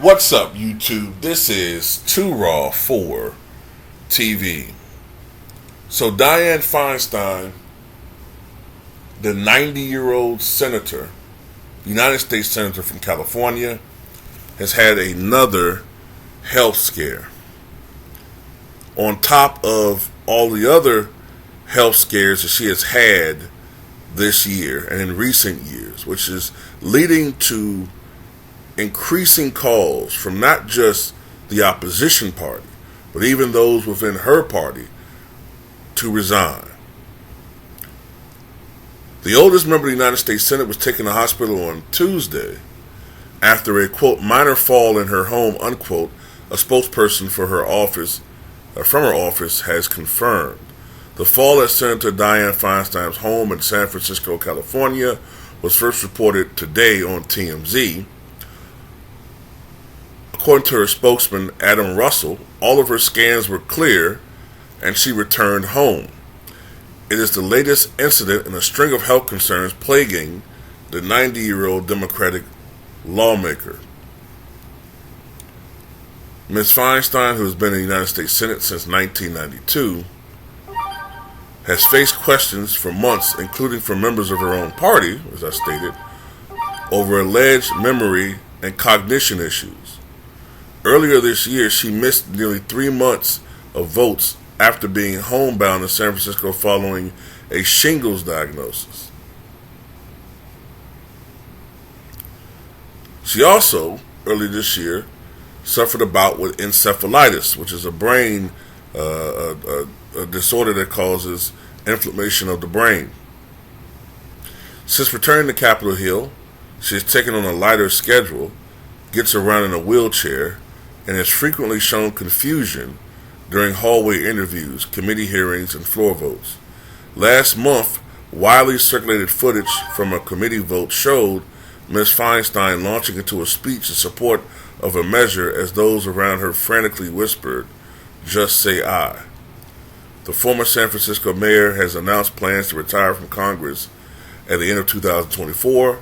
What's up, YouTube? This is Too Raw for TV. So, Dianne Feinstein, the 90-year-old senator, United States Senator from California, has had another health scare. On top of all the other health scares that she has had this year and in recent years, which is leading to increasing calls from not just the opposition party, but even those within her party to resign. The oldest member of the United States Senate was taken to hospital on Tuesday after a, quote, minor fall in her home, unquote, a spokesperson for her office, from her office has confirmed. The fall at Senator Dianne Feinstein's home in San Francisco, California, was first reported today on TMZ. According to her spokesman, Adam Russell, all of her scans were clear and she returned home. It is the latest incident in a string of health concerns plaguing the 90-year-old Democratic lawmaker. Ms. Feinstein, who has been in the United States Senate since 1992, has faced questions for months, including from members of her own party, as I stated, over alleged memory and cognition issues. Earlier this year, she missed nearly 3 months of votes after being homebound in San Francisco following a shingles diagnosis. She also, earlier this year, suffered a bout with encephalitis, which is a brain a disorder that causes inflammation of the brain. Since returning to Capitol Hill, she has taken on a lighter schedule, gets around in a wheelchair, and has frequently shown confusion during hallway interviews, committee hearings, and floor votes. Last month, widely circulated footage from a committee vote showed Ms. Feinstein launching into a speech in support of a measure as those around her frantically whispered, "Just say aye." The former San Francisco mayor has announced plans to retire from Congress at the end of 2024,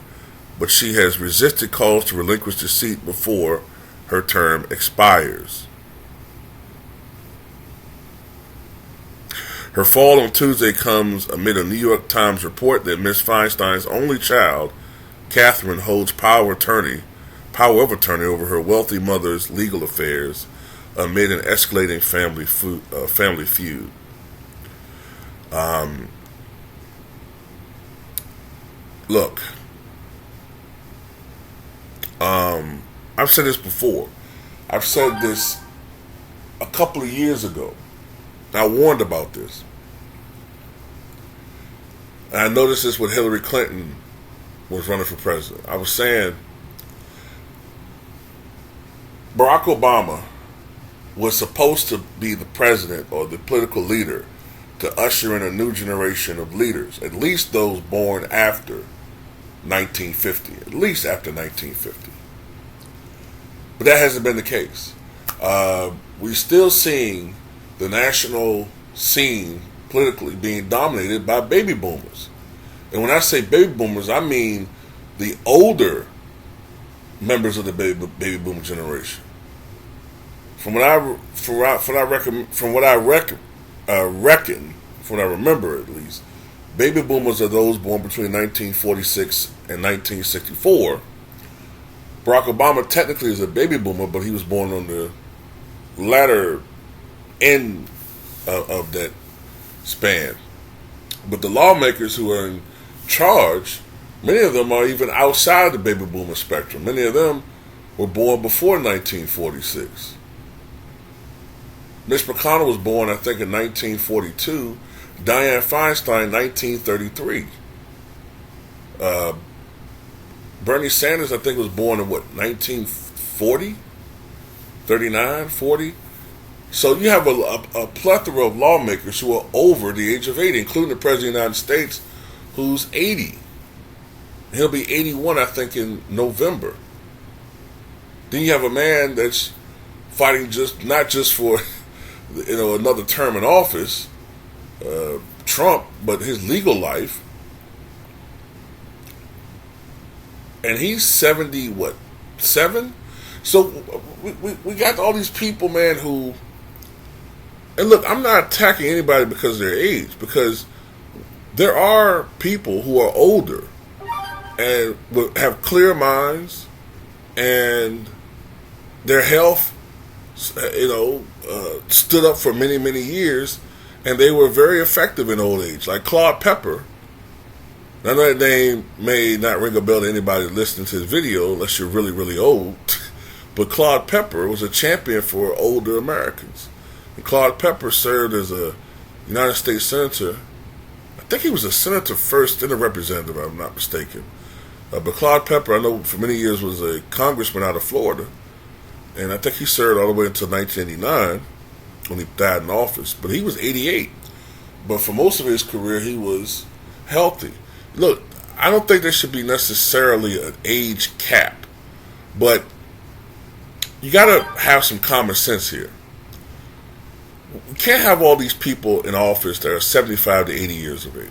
but she has resisted calls to relinquish the seat before her term expires. Her fall on Tuesday comes amid a New York Times report that Ms. Feinstein's only child, Catherine, holds power of attorney over her wealthy mother's legal affairs amid an escalating family feud. Look, I've said this before. I've said this a couple of years ago. I warned about this. And I noticed this when Hillary Clinton was running for president. I was saying Barack Obama was supposed to be the president or the political leader to usher in a new generation of leaders, at least those born after 1950, at least after 1950. But that hasn't been the case. We're still seeing the national scene politically being dominated by baby boomers. And when I say baby boomers, I mean the older members of the baby boomer generation. From what I remember at least, baby boomers are those born between 1946 and 1964. Barack Obama technically is a baby boomer, but he was born on the latter end of that span. But the lawmakers who are in charge, many of them are even outside the baby boomer spectrum. Many of them were born before 1946. Mitch McConnell was born, I think, in 1942. Dianne Feinstein, 1933. Bernie Sanders, I think, was born in, 1940? 39, 40? So you have a plethora of lawmakers who are over the age of 80, including the President of the United States, who's 80. He'll be 81, I think, in November. Then you have a man that's fighting not just for another term in office, Trump, but his legal life. And he's 70, 7? So we got all these people, man, who, and look, I'm not attacking anybody because of their age, because there are people who are older and have clear minds, and their health, stood up for many, many years, and they were very effective in old age. Like Claude Pepper. Now that name may not ring a bell to anybody listening to this video unless you're really, really old, but Claude Pepper was a champion for older Americans. And Claude Pepper served as a United States Senator. I think he was a senator first, then a representative, if I'm not mistaken. But Claude Pepper, I know for many years, was a congressman out of Florida. And I think he served all the way until 1989 when he died in office. But he was 88. But for most of his career, he was healthy. Look, I don't think there should be necessarily an age cap. But you got to have some common sense here. We can't have all these people in office that are 75 to 80 years of age.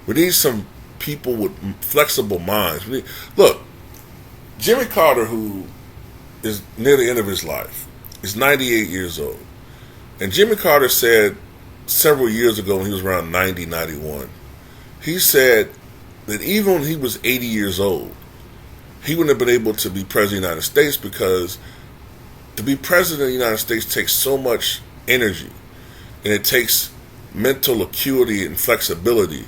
We need some people with flexible minds. Look, Jimmy Carter, who is near the end of his life, is 98 years old. And Jimmy Carter said several years ago when he was around 90, 91, he said that even when he was 80 years old, he wouldn't have been able to be president of the United States because to be president of the United States takes so much energy, and it takes mental acuity and flexibility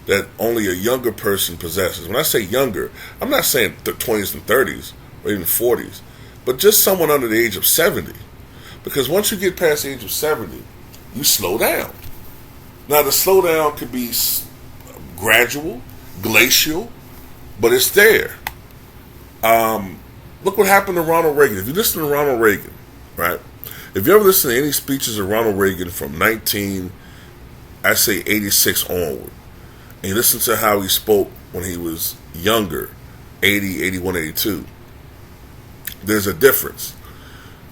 that only a younger person possesses. When I say younger, I'm not saying the 20s and 30s or even 40s, but just someone under the age of 70. Because once you get past the age of 70, you slow down. Now, the slowdown could be gradual, glacial, but it's there. Look what happened to Ronald Reagan. If you listen to Ronald Reagan, right? If you ever listen to any speeches of Ronald Reagan from 86 onward, and you listen to how he spoke when he was younger, 80, 81, 82, there's a difference.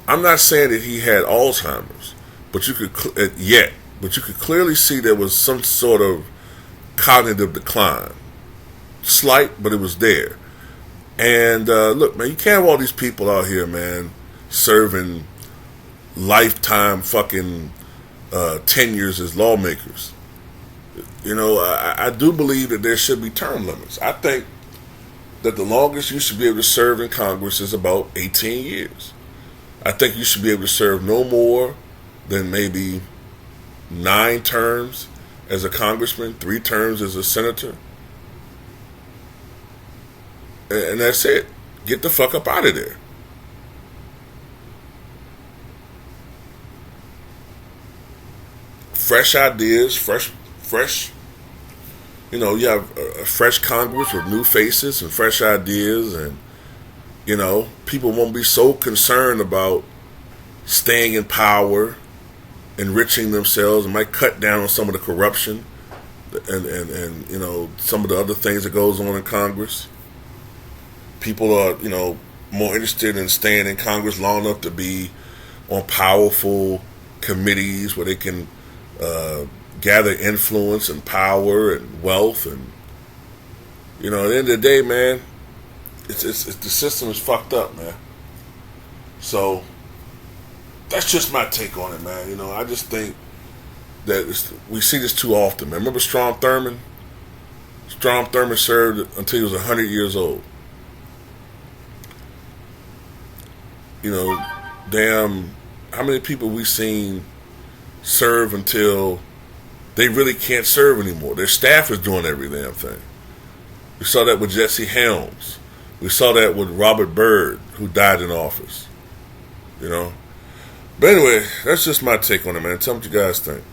I'm not saying that he had Alzheimer's, but you could clearly see there was some sort of cognitive decline. Slight, but it was there. And look, man, you can't have all these people out here, man, serving lifetime fucking tenures as lawmakers. I do believe that there should be term limits. I think that the longest you should be able to serve in Congress is about 18 years. I think you should be able to serve no more than maybe 9 terms as a congressman, 3 terms as a senator. And that's it. Get the fuck up out of there. Fresh ideas, fresh. You have a fresh Congress with new faces and fresh ideas, and people won't be so concerned about staying in power, enriching themselves, and might cut down on some of the corruption and some of the other things that goes on in Congress. People are more interested in staying in Congress long enough to be on powerful committees where they can gather influence and power and wealth, and at the end of the day, man, it's the system is fucked up, man. So that's just my take on it, man. I just think that we see this too often, man. Remember Strom Thurmond? Strom Thurmond served until he was 100 years old. Damn, how many people we seen serve until they really can't serve anymore? Their staff is doing every damn thing. We saw that with Jesse Helms. We saw that with Robert Byrd, who died in office. But anyway, that's just my take on it, man. Tell me what you guys think.